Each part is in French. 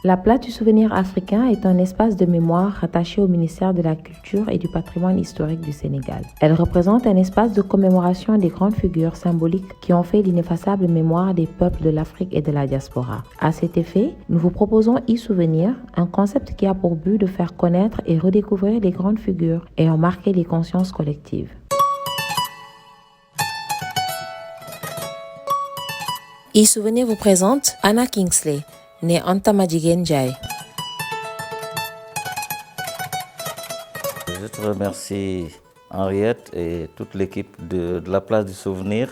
La Place du Souvenir africain est un espace de mémoire rattaché au ministère de la Culture et du Patrimoine historique du Sénégal. Elle représente un espace de commémoration des grandes figures symboliques qui ont fait l'ineffaçable mémoire des peuples de l'Afrique et de la diaspora. À cet effet, nous vous proposons e-souvenir, un concept qui a pour but de faire connaître et redécouvrir les grandes figures ayant marqué les consciences collectives. E-souvenir vous présente Anna Kingsley, née Anta Madjiguène Ndiaye. Je te remercie Henriette et toute l'équipe de la Place du Souvenir.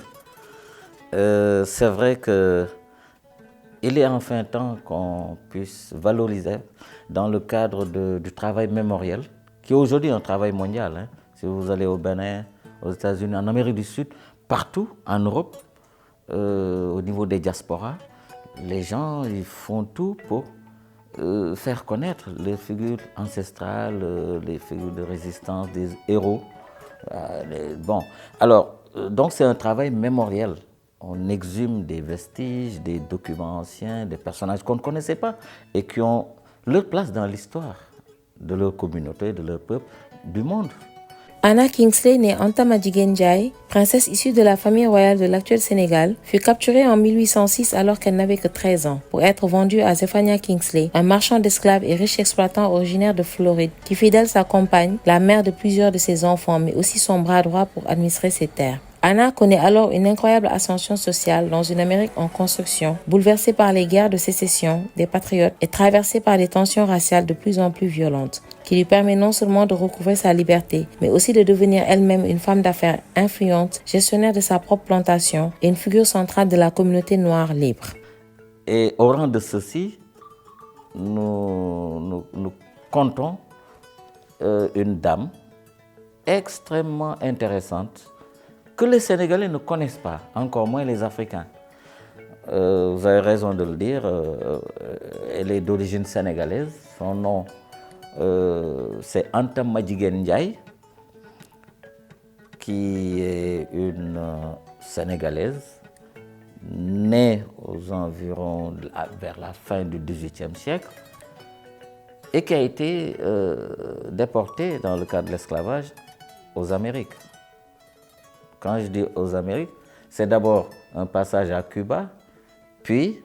C'est vrai qu'il est enfin temps qu'on puisse valoriser dans le cadre du travail mémoriel, qui est aujourd'hui un travail mondial. Hein. Si vous allez au Bénin, aux États-Unis, en Amérique du Sud, partout en Europe, au niveau des diasporas, les gens ils font tout pour faire connaître les figures ancestrales, les figures de résistance, des héros. Donc c'est un travail mémoriel. On exhume des vestiges, des documents anciens, des personnages qu'on ne connaissait pas et qui ont leur place dans l'histoire de leur communauté, de leur peuple, du monde. Anna Kingsley, née Anta Madjiguène Ndiaye, princesse issue de la famille royale de l'actuel Sénégal, fut capturée en 1806 alors qu'elle n'avait que 13 ans pour être vendue à Zephania Kingsley, un marchand d'esclaves et riche exploitant originaire de Floride, qui fit d'elle sa compagne, la mère de plusieurs de ses enfants, mais aussi son bras droit pour administrer ses terres. Anna connaît alors une incroyable ascension sociale dans une Amérique en construction, bouleversée par les guerres de sécession des patriotes et traversée par des tensions raciales de plus en plus violentes, qui lui permet non seulement de recouvrer sa liberté, mais aussi de devenir elle-même une femme d'affaires influente, gestionnaire de sa propre plantation et une figure centrale de la communauté noire libre. Et au rang de ceci, nous comptons une dame extrêmement intéressante que les Sénégalais ne connaissent pas, encore moins les Africains. Vous avez raison de le dire, elle est d'origine sénégalaise. Son nom, c'est Anta Madjiguène Ndiaye, qui est une Sénégalaise, née aux environs vers la fin du XVIIIe siècle et qui a été déportée dans le cadre de l'esclavage aux Amériques. Quand je dis aux Amériques, c'est d'abord un passage à Cuba, puis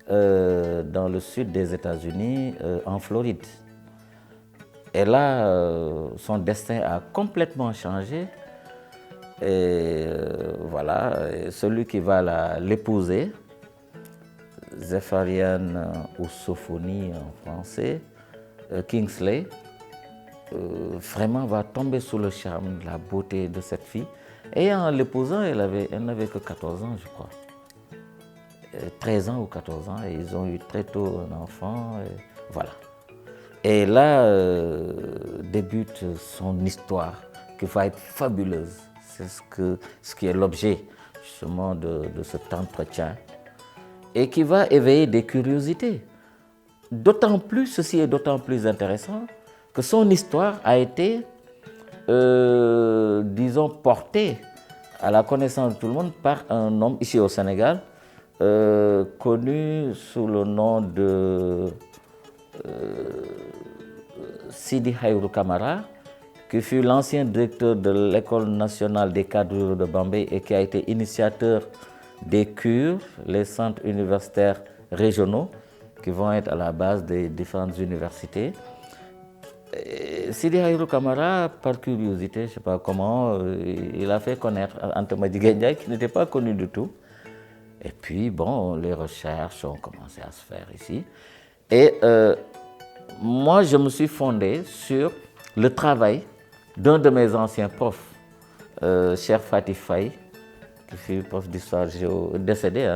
dans le sud des États-Unis, en Floride. Et là, son destin a complètement changé. Et voilà, et celui qui va l'épouser, Zéphariane ou Sophonie en français, Kingsley, vraiment va tomber sous le charme de la beauté de cette fille. Et en l'épousant, elle n'avait que 14 ans, je crois. 13 ans ou 14 ans, et ils ont eu très tôt un enfant. Et voilà. Et là débute son histoire, qui va être fabuleuse. C'est ce qui est l'objet justement de cet entretien. Et qui va éveiller des curiosités. Ceci est d'autant plus intéressant que son histoire a été disons, porté à la connaissance de tout le monde par un homme ici au Sénégal, connu sous le nom de Sidi Haïrou Camara, qui fut l'ancien directeur de l'École nationale des cadres de Bambey et qui a été initiateur des CUR, les centres universitaires régionaux, qui vont être à la base des différentes universités. Sidi Haïrou Camara, par curiosité, je ne sais pas comment, il a fait connaître Anta Madjiguène Ndiaye, qui n'était pas connu du tout. Et puis, bon, les recherches ont commencé à se faire ici. Et moi, je me suis fondé sur le travail d'un de mes anciens profs, Cheikh Fati Faye, qui fut prof d'histoire géo, décédé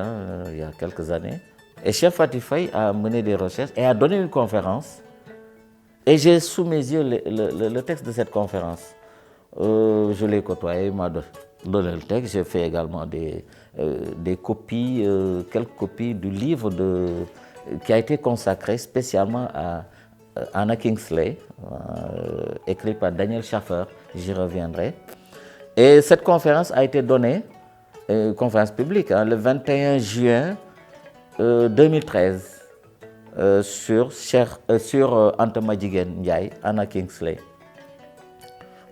il y a quelques années. Et Cheikh Fati Faye a mené des recherches et a donné une conférence. Et j'ai sous mes yeux le texte de cette conférence. Je l'ai côtoyé, il m'a donné le texte. J'ai fait également des copies, quelques copies du livre qui a été consacré spécialement à Anna Kingsley, écrit par Daniel Schaffer, j'y reviendrai. Et cette conférence a été donnée, conférence publique, le 21 juin 2013. sur Anta Madjiguène Ndiaye, Anna Kingsley.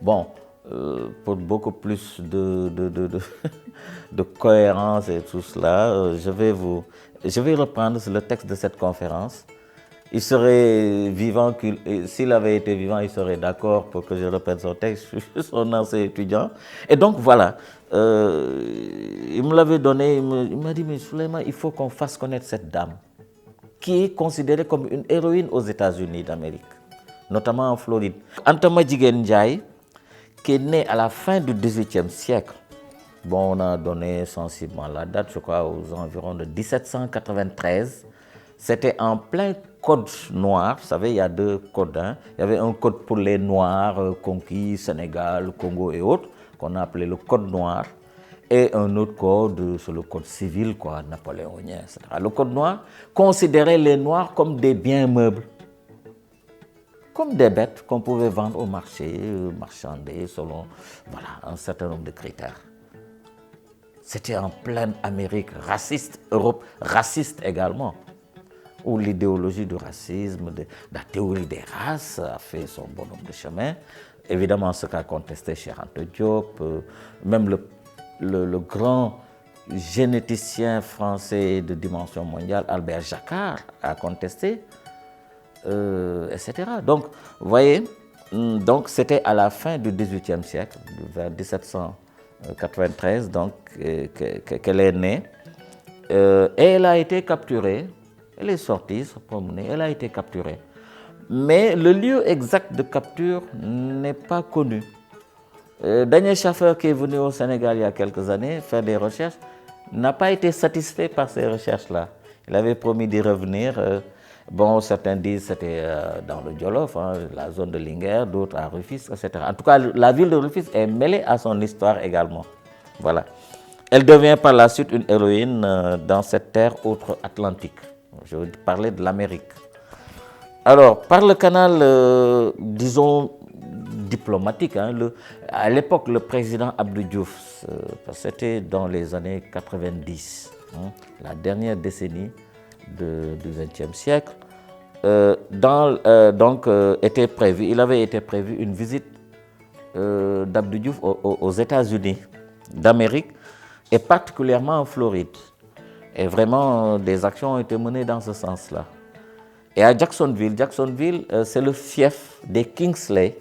Bon, pour beaucoup plus de cohérence et tout cela, je vais reprendre le texte de cette conférence. Il serait vivant, s'il avait été vivant, il serait d'accord pour que je reprenne son texte. Je suis son ancien étudiant. Et donc voilà, il me l'avait donné, il m'a dit, mais Souleymane, il faut qu'on fasse connaître cette dame, qui est considérée comme une héroïne aux États-Unis d'Amérique, notamment en Floride. Anta Madjiguène Ndiaye, qui est née à la fin du XVIIIe siècle. Bon, on a donné sensiblement la date, je crois, aux environs de 1793. C'était en plein code noir. Vous savez, il y a deux codes. Hein. Il y avait un code pour les Noirs, conquis, Sénégal, Congo et autres, qu'on a appelé le code noir. Et un autre code, c'est le code civil, quoi, napoléonien, etc. Le code noir considérait les Noirs comme des biens meubles, comme des bêtes qu'on pouvait vendre au marché, marchander selon voilà, un certain nombre de critères. C'était en pleine Amérique raciste, Europe raciste également, où l'idéologie du racisme, de la théorie des races a fait son bonhomme de chemin. Évidemment, ce qu'a contesté Cheikh Anta Diop, même le grand généticien français de dimension mondiale, Albert Jacquard, a contesté, etc. Donc, vous voyez, donc c'était à la fin du XVIIIe siècle, vers 1793, donc, qu'elle est née, et elle a été capturée. Elle est sortie se promener, elle a été capturée. Mais le lieu exact de capture n'est pas connu. Daniel Schaffer, qui est venu au Sénégal il y a quelques années faire des recherches, n'a pas été satisfait par ces recherches-là. Il avait promis d'y revenir. Bon, certains disent que c'était dans le Djolof, hein, la zone de Linguère, d'autres à Rufisque, etc. En tout cas, la ville de Rufisque est mêlée à son histoire également. Voilà. Elle devient par la suite une héroïne dans cette terre outre-Atlantique. Je veux parler de l'Amérique. Alors, par le canal, disons, diplomatique, hein, à l'époque, le président Abdou Diouf, c'était dans les années 90, hein, la dernière décennie du XXe siècle, il avait été prévu une visite d'Abdou Diouf aux États-Unis d'Amérique et particulièrement en Floride. Et vraiment, des actions ont été menées dans ce sens-là. Et à Jacksonville, c'est le fief des Kingsley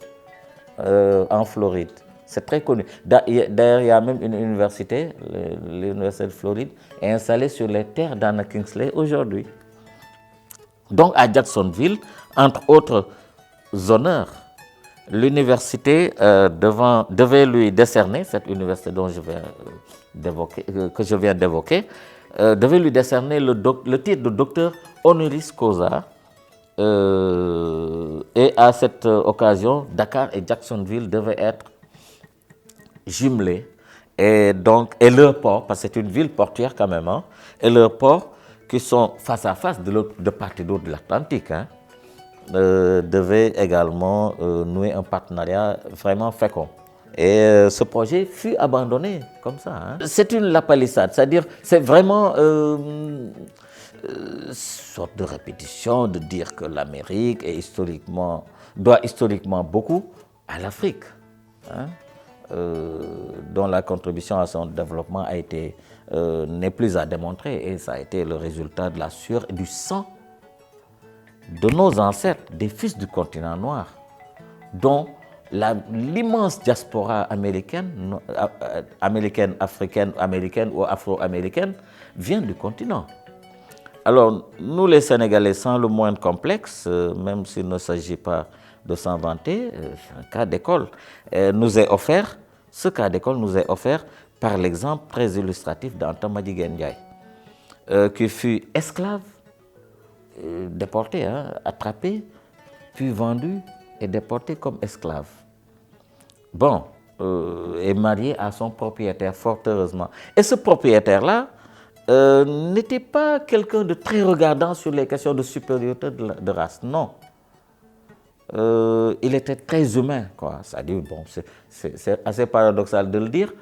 en Floride. C'est très connu. D'ailleurs, il y a même une université, l'université de Floride, est installée sur les terres d'Anna Kingsley aujourd'hui. Donc à Jacksonville, entre autres honneurs, l'université devait lui décerner, cette université dont que je viens d'évoquer, devait lui décerner le titre de docteur honoris causa. Et à cette occasion, Dakar et Jacksonville devaient être jumelés. Et leur port, parce que c'est une ville portuaire quand même, hein, et leurs ports qui sont face à face de part et d'autre de l'Atlantique, hein, devaient également nouer un partenariat vraiment fécond. Et ce projet fut abandonné comme ça. Hein. C'est une lapalissade, c'est-à-dire c'est vraiment une sorte de répétition de dire que l'Amérique doit historiquement beaucoup à l'Afrique, hein, dont la contribution à son développement n'est plus à démontrer, et ça a été le résultat de la sueur et du sang de nos ancêtres, des fils du continent noir, dont l'immense diaspora américaine, africaine, américaine ou afro-américaine vient du continent. Alors, nous les Sénégalais, sans le moindre complexe, même s'il ne s'agit pas de s'en vanter, un cas d'école ce cas d'école nous est offert par l'exemple très illustratif d'Anta Madjiguène Ndiaye, qui fut esclave, déporté, hein, attrapé, puis vendu et déporté comme esclave. Bon, est marié à son propriétaire, fort heureusement. Et ce propriétaire-là n'était pas quelqu'un de très regardant sur les questions de supériorité de race, non. Il était très humain, quoi. C'est-à-dire, bon, c'est assez paradoxal de le dire.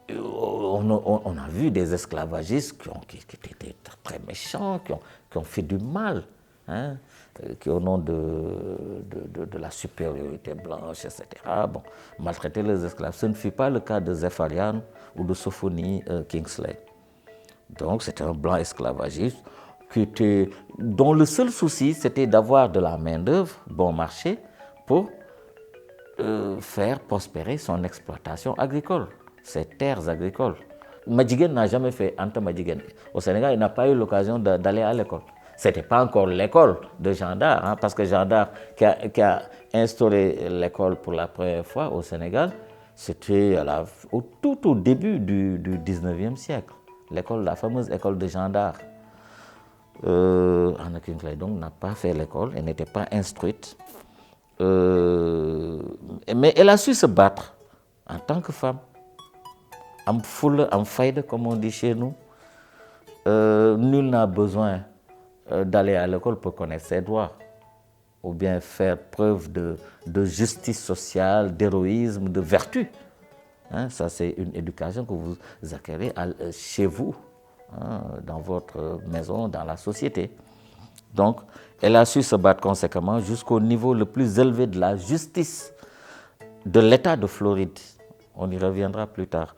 On a vu des esclavagistes qui étaient très méchants, qui ont fait du mal hein, qui au nom de la supériorité blanche, etc., bon, maltraitaient les esclaves. Ce ne fut pas le cas de Zépharian ou de Sophonie Kingsley. Donc c'était un blanc esclavagiste dont le seul souci c'était d'avoir de la main-d'œuvre bon marché pour faire prospérer son exploitation agricole, ses terres agricoles. Madjiguène n'a jamais fait Anta Madjiguène. Au Sénégal, il n'a pas eu l'occasion d'aller à l'école. Ce n'était pas encore l'école de Jean d'Arc, hein, parce que Jean d'Arc, qui a instauré l'école pour la première fois au Sénégal, c'était tout au début du 19e siècle. La fameuse école de Jean d'Arc. Anna Kingsley donc n'a pas fait l'école, elle n'était pas instruite. Mais elle a su se battre en tant que femme. Am fulla, am fayda, comme on dit chez nous. Nul n'a besoin d'aller à l'école pour connaître ses droits, ou bien faire preuve de justice sociale, d'héroïsme, de vertu. Hein, ça, c'est une éducation que vous acquérez chez vous, hein, dans votre maison, dans la société. Donc, elle a su se battre conséquemment jusqu'au niveau le plus élevé de la justice de l'État de Floride. On y reviendra plus tard.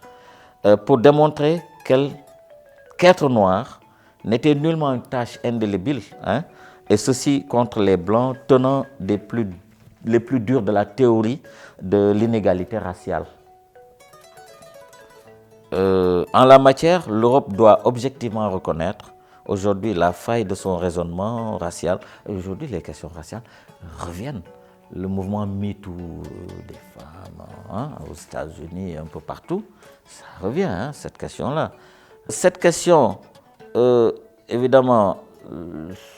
Pour démontrer qu'être noir n'était nullement une tâche indélébile, hein, et ceci contre les Blancs tenant les plus durs de la théorie de l'inégalité raciale. En la matière, l'Europe doit objectivement reconnaître aujourd'hui la faille de son raisonnement racial. Aujourd'hui, les questions raciales reviennent. Le mouvement MeToo des femmes, hein, aux États-Unis, un peu partout, ça revient, hein, cette question-là. Cette question, évidemment,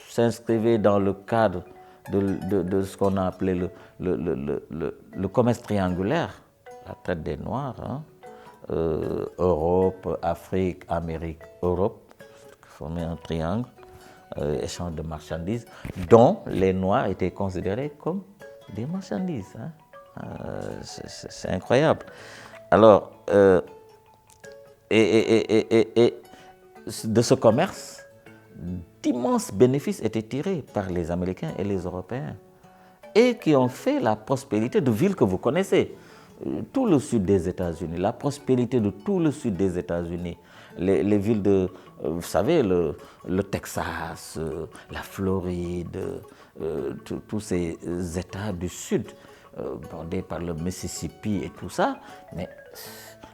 s'inscrivait dans le cadre de ce qu'on a appelé le commerce triangulaire, la traite des Noirs, hein, Europe, Afrique, Amérique, Europe, former un triangle, échange de marchandises, dont les Noirs étaient considérés comme des marchandises. Hein. C'est incroyable. Alors, et de ce commerce, d'immenses bénéfices étaient tirés par les Américains et les Européens, et qui ont fait la prospérité de villes que vous connaissez. Tout le sud des États-Unis, la prospérité de tout le sud des États-Unis, les villes de, vous savez, le Texas, la Floride, tous ces États du sud, bordés par le Mississippi et tout ça, mais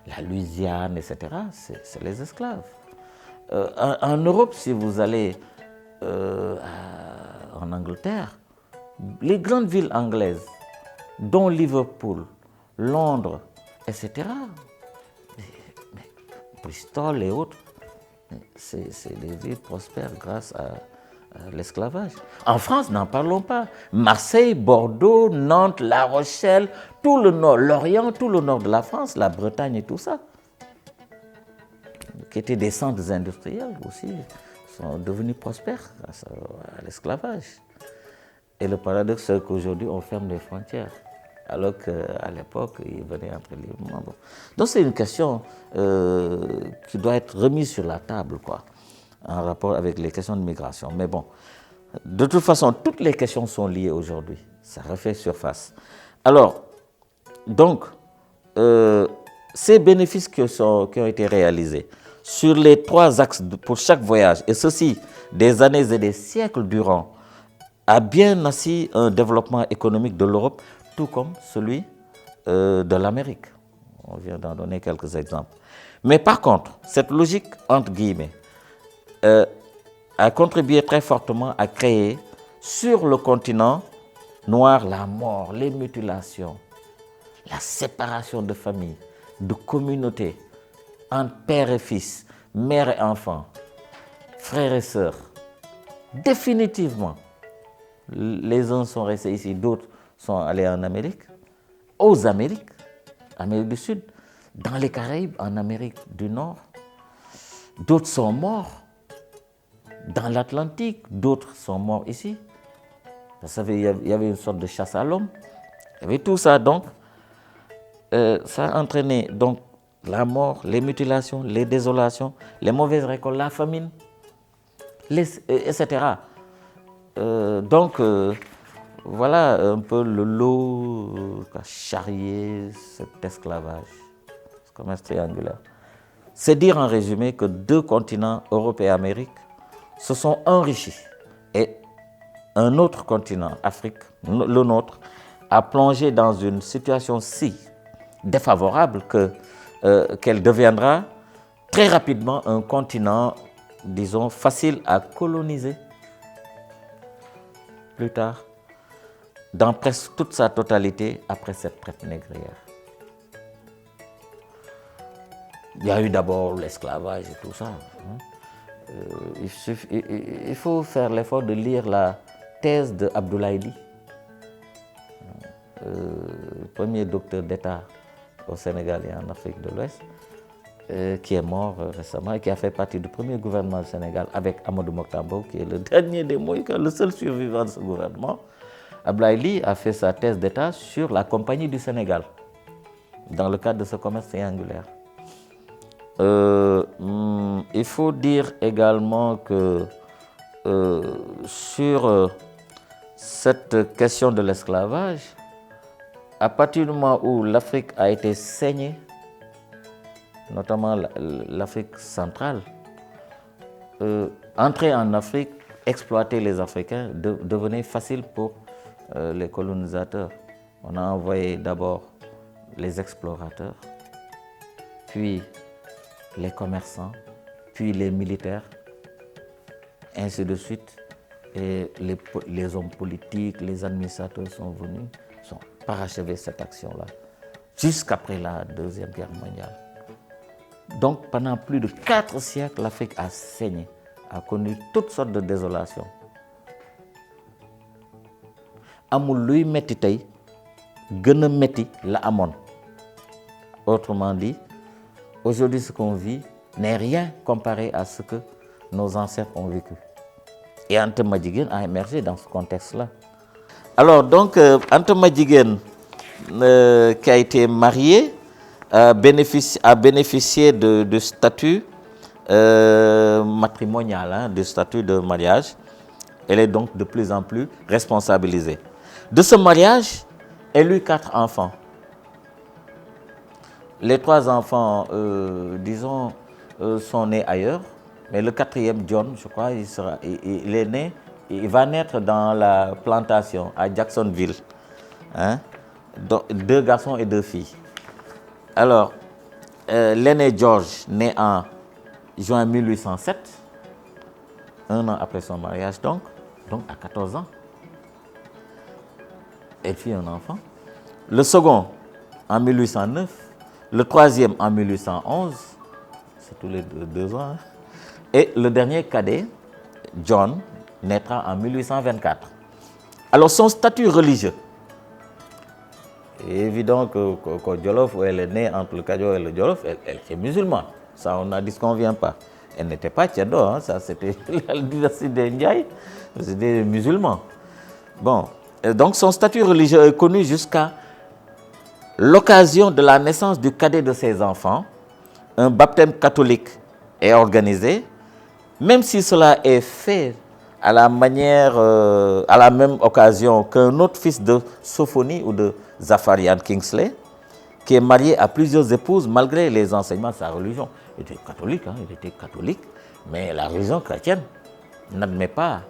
la Louisiane, etc., c'est les esclaves. En Europe, si vous allez en Angleterre, les grandes villes anglaises, dont Liverpool, Londres, etc., Bristol et autres, c'est des villes prospères grâce à l'esclavage. En France, n'en parlons pas. Marseille, Bordeaux, Nantes, La Rochelle, tout le nord, l'Orient, tout le nord de la France, la Bretagne et tout ça, qui étaient des centres industriels aussi, sont devenus prospères grâce à l'esclavage. Et le paradoxe, c'est qu'aujourd'hui, on ferme les frontières, alors qu'à l'époque, ils venaient entrer librement. Bon. Donc c'est une question qui doit être remise sur la table, quoi, en rapport avec les questions de migration. Mais bon, de toute façon, toutes les questions sont liées aujourd'hui. Ça refait surface. Alors, donc, ces bénéfices qui ont été réalisés sur les 3 axes pour chaque voyage, et ceci des années et des siècles durant, a bien assis un développement économique de l'Europe, tout comme celui de l'Amérique. On vient d'en donner quelques exemples. Mais par contre, cette logique, entre guillemets, a contribué très fortement à créer sur le continent noir la mort, les mutilations, la séparation de familles, de communautés, entre père et fils, mère et enfant, frères et sœurs. Définitivement, les uns sont restés ici, d'autres sont allés en Amérique, aux Amériques, Amérique du Sud, dans les Caraïbes, en Amérique du Nord. D'autres sont morts dans l'Atlantique, d'autres sont morts ici. Vous savez, il y avait une sorte de chasse à l'homme. Il y avait tout ça, donc. Ça a entraîné donc, la mort, les mutilations, les désolations, les mauvaises récoltes, la famine, etc. Voilà un peu le lot qu'a charrié cet esclavage, ce commerce triangulaire. C'est dire en résumé que deux continents, Europe et Amérique, se sont enrichis. Et un autre continent, Afrique, le nôtre, a plongé dans une situation si défavorable qu'elle deviendra très rapidement un continent, disons, facile à coloniser plus tard, dans presque toute sa totalité après cette traite négrière. Il y a eu d'abord l'esclavage et tout ça. Il faut faire l'effort de lire la thèse de Abdoulaye, premier docteur d'État au Sénégal et en Afrique de l'Ouest, qui est mort récemment et qui a fait partie du premier gouvernement du Sénégal avec Amadou Mokhtar-Mbow, qui est le dernier des Mohicans, le seul survivant de ce gouvernement. Abdoulaye a fait sa thèse d'État sur la Compagnie du Sénégal, dans le cadre de ce commerce triangulaire. Il faut dire également que sur cette question de l'esclavage, à partir du moment où l'Afrique a été saignée, notamment l'Afrique centrale, entrer en Afrique, exploiter les Africains devenait facile pour les colonisateurs. On a envoyé d'abord les explorateurs, puis les commerçants, puis les militaires, ainsi de suite. Et les hommes politiques, les administrateurs sont venus, sont parachever cette action-là, jusqu'après la Deuxième Guerre mondiale. Donc pendant plus de 4 siècles, l'Afrique a saigné, a connu toutes sortes de désolations. Amul luy metti tey gën a metti la amoon. Autrement dit, aujourd'hui ce qu'on vit n'est rien comparé à ce que nos ancêtres ont vécu. Et Anta Madjiguène a émergé dans ce contexte-là. Alors donc Anta Madjiguène, qui a été mariée, a bénéficié de statut matrimonial, de statut de mariage. Elle est donc de plus en plus responsabilisée. De ce mariage, elle eut 4 enfants. Les 3 enfants, disons, sont nés ailleurs, mais le 4e, John, je crois, il est né, il va naître dans la plantation à Jacksonville. Hein? Donc, 2 garçons et 2 filles. Alors, l'aîné George, né en juin 1807, un an après son mariage donc à 14 ans, elle fit un enfant. Le second en 1809, le 3e en 1811, c'est tous les 2 ans, hein? Et le dernier cadet, John, naîtra en 1824. Alors son statut religieux, est évident que Jolof, où elle est née entre le Kajoor et le Jolof, elle est musulmane. Ça, on n'a dit qu'on ne vient pas. Elle n'était pas Tchado, hein, ça c'était la dynastie des Ndiaye, c'était des musulmans. Bon, et donc son statut religieux est connu jusqu'à l'occasion de la naissance du cadet de ses enfants. Un baptême catholique est organisé, même si cela est fait à la manière, à la même occasion qu'un autre fils de Sophonie ou de Zafarian Kingsley, qui est marié à plusieurs épouses malgré les enseignements de sa religion. Il était catholique, hein, mais la religion chrétienne n'admet pas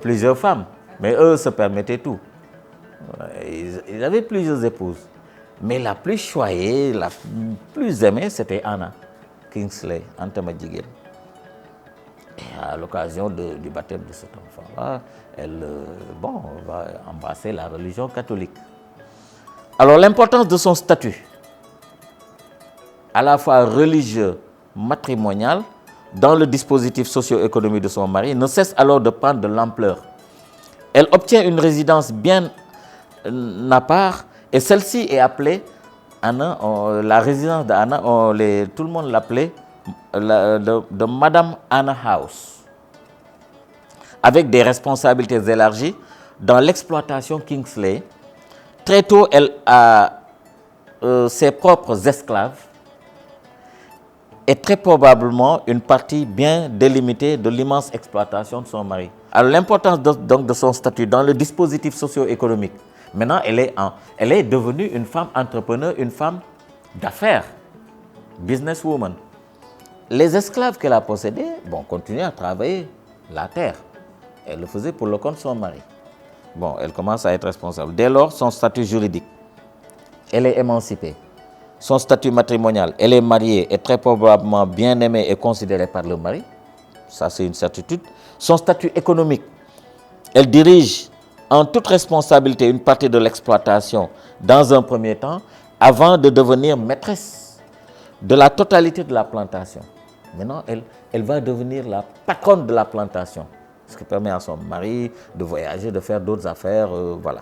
plusieurs femmes. Mais eux se permettaient tout. Ils avaient plusieurs épouses. Mais la plus choyée, la plus aimée, c'était Anna Kingsley, Anta Madjiguène. Et à l'occasion du baptême de cet enfant-là, elle va embrasser la religion catholique. Alors l'importance de son statut, à la fois religieux, matrimonial, dans le dispositif socio-économique de son mari, ne cesse alors de prendre de l'ampleur. Elle obtient une résidence bien à part et celle-ci est appelée Anna, la résidence d'Anna, tout le monde l'appelait de Madame Anna House, avec des responsabilités élargies dans l'exploitation Kingsley. Très tôt, elle a ses propres esclaves est très probablement une partie bien délimitée de l'immense exploitation de son mari. Alors l'importance donc de son statut dans le dispositif socio-économique. Maintenant, elle est devenue une femme entrepreneur, une femme d'affaires, businesswoman. Les esclaves qu'elle a possédés, continuaient à travailler la terre. Elle le faisait pour le compte de son mari. Elle commence à être responsable. Dès lors, son statut juridique, elle est émancipée. Son statut matrimonial, elle est mariée et très probablement bien aimée et considérée par le mari. Ça, c'est une certitude. Son statut économique, elle dirige en toute responsabilité une partie de l'exploitation dans un premier temps, avant de devenir maîtresse de la totalité de la plantation. Maintenant, elle va devenir la patronne de la plantation, ce qui permet à son mari de voyager, de faire d'autres affaires, voilà.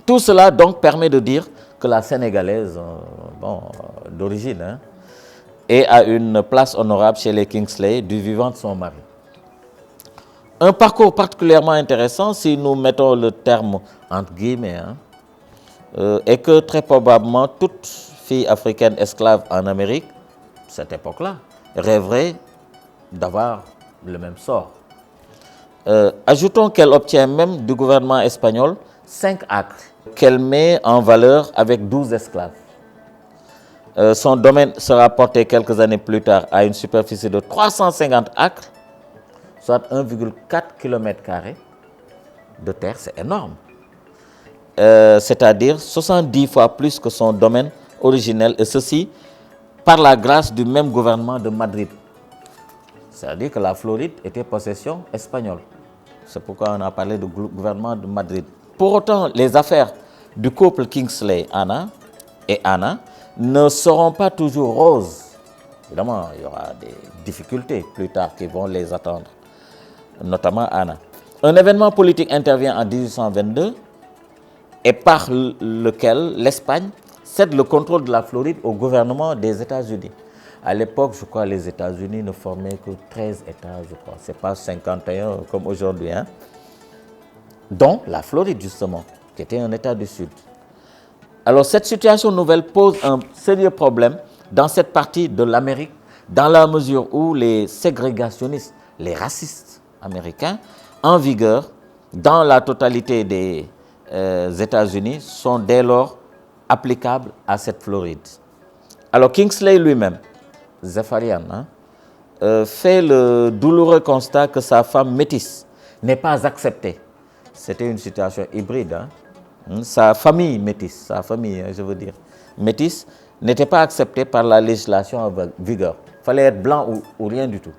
Tout cela donc permet de dire que la Sénégalaise, d'origine, est à une place honorable chez les Kingsley du vivant de son mari. Un parcours particulièrement intéressant, si nous mettons le terme entre guillemets, est que très probablement toute fille africaine esclave en Amérique, cette époque-là, rêverait d'avoir le même sort. Ajoutons qu'elle obtient même du gouvernement espagnol 5 acres qu'elle met en valeur avec 12 esclaves. Son domaine sera porté quelques années plus tard à une superficie de 350 acres, soit 1,4 km² de terre, c'est énorme. C'est-à-dire 70 fois plus que son domaine originel, et ceci par la grâce du même gouvernement de Madrid. C'est-à-dire que la Floride était possession espagnole. C'est pourquoi on a parlé du gouvernement de Madrid. Pour autant, les affaires du couple Kingsley et Anna ne seront pas toujours roses. Évidemment, il y aura des difficultés plus tard qui vont les attendre, notamment Anna. Un événement politique intervient en 1822 et par lequel l'Espagne cède le contrôle de la Floride au gouvernement des États-Unis. À l'époque, je crois, les États-Unis ne formaient que 13 États, je crois. Ce n'est pas 51 comme aujourd'hui, dont la Floride, justement, qui était un État du Sud. Alors, cette situation nouvelle pose un sérieux problème dans cette partie de l'Amérique, dans la mesure où les ségrégationnistes, les racistes américains, en vigueur dans la totalité des États-Unis, sont dès lors applicables à cette Floride. Alors, Kingsley lui-même, Zépharian, fait le douloureux constat que sa femme métisse n'est pas acceptée. C'était une situation hybride. Sa famille métisse, métisse, n'était pas acceptée par la législation en vigueur. Il fallait être blanc ou rien du tout.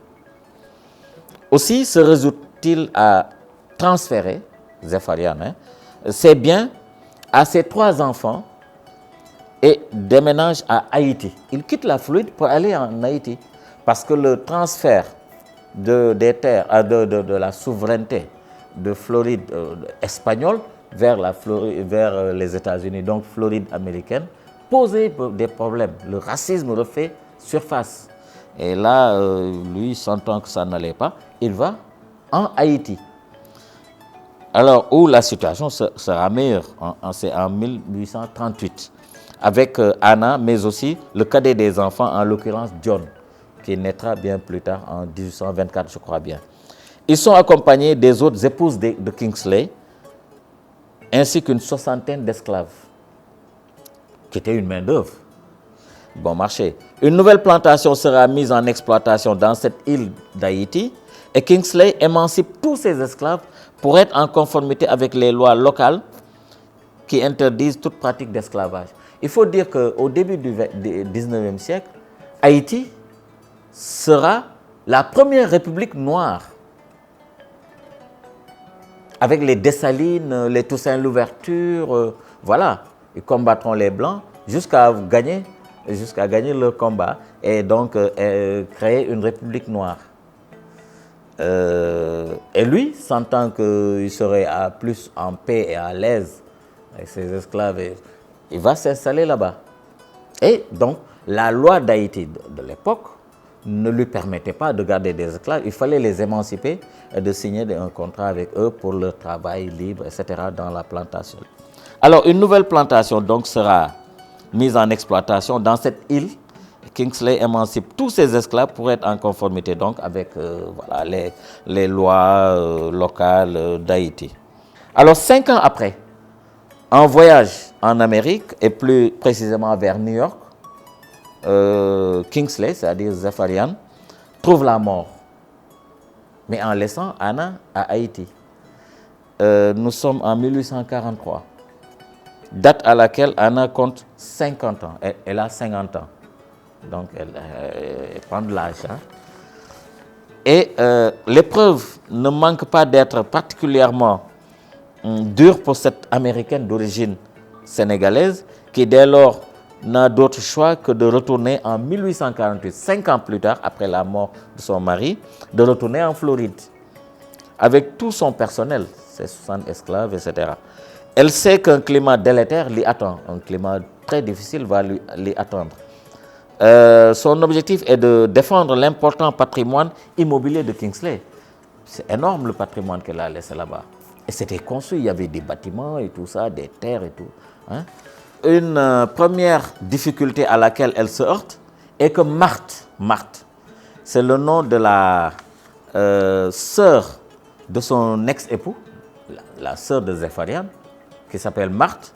Aussi se résout-il à transférer, Zépharian, ses biens à ses 3 enfants et déménage à Haïti. Il quitte la Floride pour aller en Haïti parce que le transfert des terres, de la souveraineté de Floride espagnole vers les États-Unis, donc Floride américaine, posait des problèmes. Le racisme refait surface. Et là, lui, sentant que ça n'allait pas, il va en Haïti. Alors, où la situation sera meilleure, c'est en 1838, avec Anna, mais aussi le cadet des enfants, en l'occurrence John, qui naîtra bien plus tard, en 1824, je crois bien. Ils sont accompagnés des autres épouses de Kingsley, ainsi qu'une 60aine d'esclaves, qui étaient une main-d'œuvre. Bon marché. Une nouvelle plantation sera mise en exploitation dans cette île d'Haïti, et Kingsley émancipe tous ses esclaves pour être en conformité avec les lois locales qui interdisent toute pratique d'esclavage. Il faut dire qu'au début du 19e siècle, Haïti sera la première république noire, avec les Dessalines, les Toussaint Louverture, voilà, ils combattront les Blancs jusqu'à gagner leur combat et donc créer une république noire. Et lui, sentant qu'il serait plus en paix et à l'aise avec ses esclaves, il va s'installer là-bas. Et donc, la loi d'Haïti de l'époque ne lui permettait pas de garder des esclaves. Il fallait les émanciper et de signer un contrat avec eux pour leur travail libre, etc. dans la plantation. Alors, une nouvelle plantation donc sera mise en exploitation dans cette île Kingsley émancipe tous ses esclaves pour être en conformité donc avec voilà, les lois locales d'Haïti. Alors 5 ans après, en voyage en Amérique et plus précisément vers New York, Kingsley, c'est-à-dire Zépharian, trouve la mort, mais en laissant Anna à Haïti. Nous sommes en 1843, date à laquelle Anna compte 50 ans. Elle a 50 ans, donc elle prend de l'âge. Hein. Et l'épreuve ne manque pas d'être particulièrement dure pour cette Américaine d'origine sénégalaise qui dès lors n'a d'autre choix que de retourner en 1848, 5 ans plus tard, après la mort de son mari, de retourner en Floride avec tout son personnel, ses 60 esclaves, etc. Elle sait qu'un climat délétère l'y attend, un climat très difficile va l'y attendre. Son objectif est de défendre l'important patrimoine immobilier de Kingsley. C'est énorme le patrimoine qu'elle a laissé là-bas. Et c'était construit, il y avait des bâtiments et tout ça, des terres et tout. Hein. Une première difficulté à laquelle elle se heurte est que Marthe, c'est le nom de la sœur de son ex-époux, la sœur de Zépharian, qui s'appelle Marthe,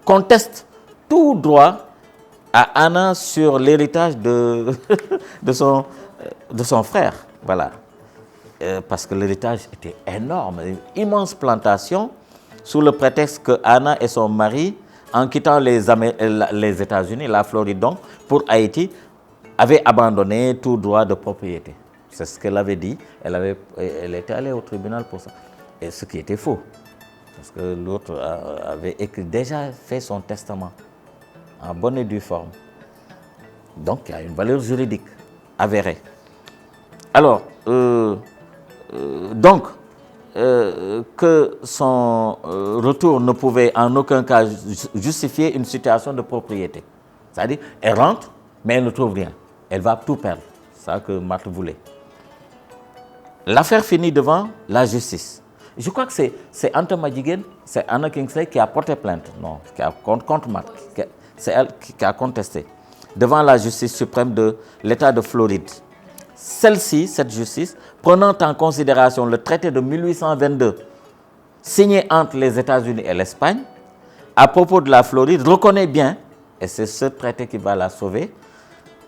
conteste tout droit à Anna sur l'héritage de son frère. Voilà. Parce que l'héritage était énorme, une immense plantation, sous le prétexte que Anna et son mari, en quittant les États-Unis, la Floride donc, pour Haïti, avaient abandonné tout droit de propriété. C'est ce qu'elle avait dit. Elle était allée au tribunal pour ça. Et ce qui était faux. Parce que l'autre avait déjà fait son testament en bonne et due forme. Donc, il y a une valeur juridique avérée. Alors, que son retour ne pouvait en aucun cas justifier une situation de propriété. C'est-à-dire, elle rentre, mais elle ne trouve rien. Elle va tout perdre. C'est ça que Marthe voulait. L'affaire finit devant la justice. Je crois que c'est Anta Madigan, c'est Anna Kingsley qui a porté plainte. Non, contre Marthe. C'est elle qui a contesté devant la justice suprême de l'État de Floride. Celle-ci, cette justice, prenant en considération le traité de 1822 signé entre les États-Unis et l'Espagne, à propos de la Floride, reconnaît bien, et c'est ce traité qui va la sauver,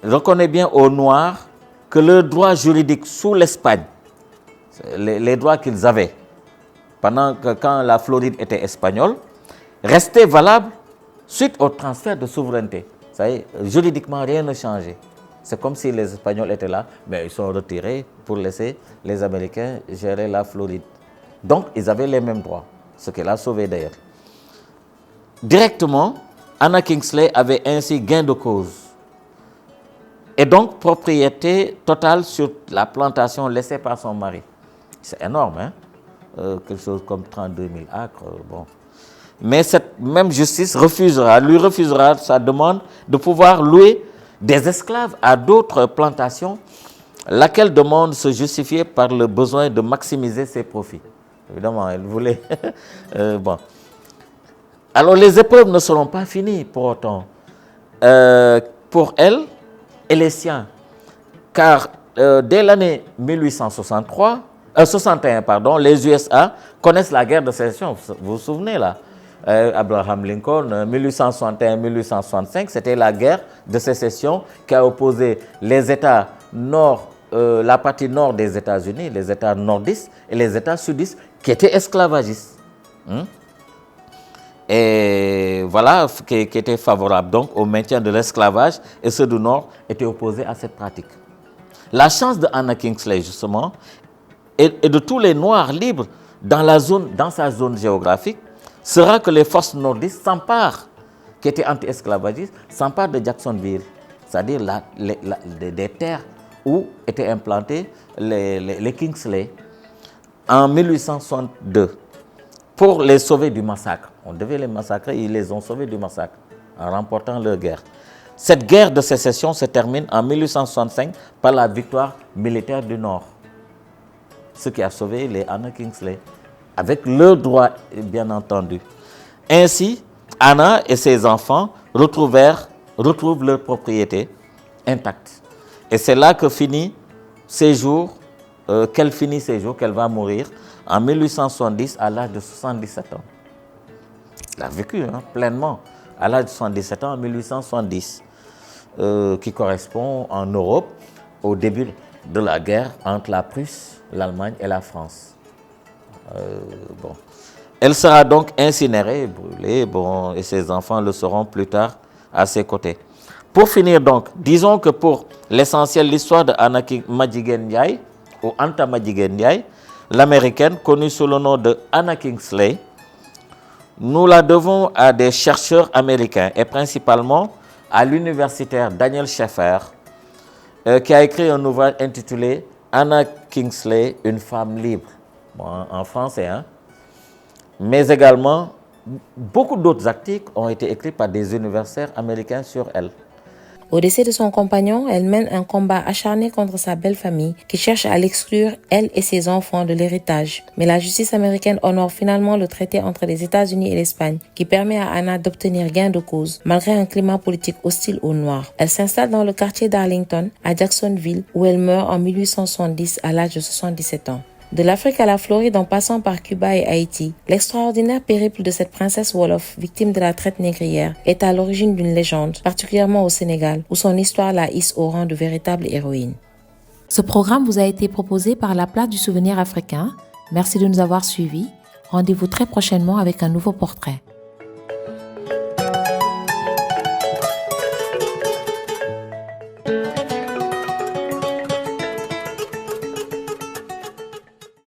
reconnaît bien aux Noirs que leurs droits juridiques sous l'Espagne, les droits qu'ils avaient, quand la Floride était espagnole, restaient valables suite au transfert de souveraineté. Vous savez, juridiquement, rien ne changeait. C'est comme si les Espagnols étaient là, mais ils sont retirés pour laisser les Américains gérer la Floride. Donc, ils avaient les mêmes droits, ce qui l'a sauvé d'ailleurs. Directement, Anna Kingsley avait ainsi gain de cause. Et donc, propriété totale sur la plantation laissée par son mari. C'est énorme, hein? Quelque chose comme 32 000 acres. Bon. Mais cette même justice lui refusera sa demande de pouvoir louer des esclaves à d'autres plantations, laquelle demande se justifiait par le besoin de maximiser ses profits. Évidemment, elle voulait... bon. Alors, les épreuves ne seront pas finies pour autant. Pour elle et les siens. Car dès l'année 1861, les USA connaissent la guerre de sécession. Vous vous souvenez là? Abraham Lincoln, 1861-1865, c'était la guerre de sécession qui a opposé les États nord, la partie nord des États-Unis, les États nordistes et les États sudistes qui étaient esclavagistes. Et voilà, qui étaient favorables donc au maintien de l'esclavage, et ceux du nord étaient opposés à cette pratique. La chance de Anna Kingsley, justement, et de tous les Noirs libres dans sa zone géographique, sera que les forces nordistes s'emparent, qui étaient anti-esclavagistes, s'emparent de Jacksonville, c'est-à-dire des terres où étaient implantés les Kingsley en 1862, pour les sauver du massacre. On devait les massacrer, ils les ont sauvés du massacre en remportant leur guerre. Cette guerre de sécession se termine en 1865 par la victoire militaire du Nord, ce qui a sauvé les Anna Kingsley, avec leurs droits, bien entendu. Ainsi, Anna et ses enfants retrouvent leur propriété intacte. Et c'est là que finit ses jours, qu'elle va mourir en 1870 à l'âge de 77 ans. Elle a vécu pleinement à l'âge de 77 ans en 1870, qui correspond en Europe au début de la guerre entre la Prusse, l'Allemagne et la France. Elle sera donc incinérée, brûlée, et ses enfants le seront plus tard à ses côtés. Pour finir donc, disons que pour l'essentiel, l'histoire de Anna Madjiguène Ndiaye, ou Anta Madjiguène Ndiaye, l'américaine, connue sous le nom de Anna Kingsley, nous la devons à des chercheurs américains et principalement à l'universitaire Daniel Scheffer, qui a écrit un ouvrage intitulé Anna Kingsley, une femme libre, en français, mais également beaucoup d'autres articles ont été écrits par des universitaires américains sur elle. Au décès de son compagnon, elle mène un combat acharné contre sa belle famille qui cherche à l'exclure, elle et ses enfants, de l'héritage. Mais la justice américaine honore finalement le traité entre les États-Unis et l'Espagne qui permet à Anna d'obtenir gain de cause malgré un climat politique hostile aux Noirs. Elle s'installe dans le quartier d'Arlington, à Jacksonville, où elle meurt en 1870 à l'âge de 77 ans. De l'Afrique à la Floride en passant par Cuba et Haïti, l'extraordinaire périple de cette princesse Wolof, victime de la traite négrière, est à l'origine d'une légende, particulièrement au Sénégal, où son histoire la hisse au rang de véritable héroïne. Ce programme vous a été proposé par la Place du Souvenir africain. Merci de nous avoir suivis. Rendez-vous très prochainement avec un nouveau portrait.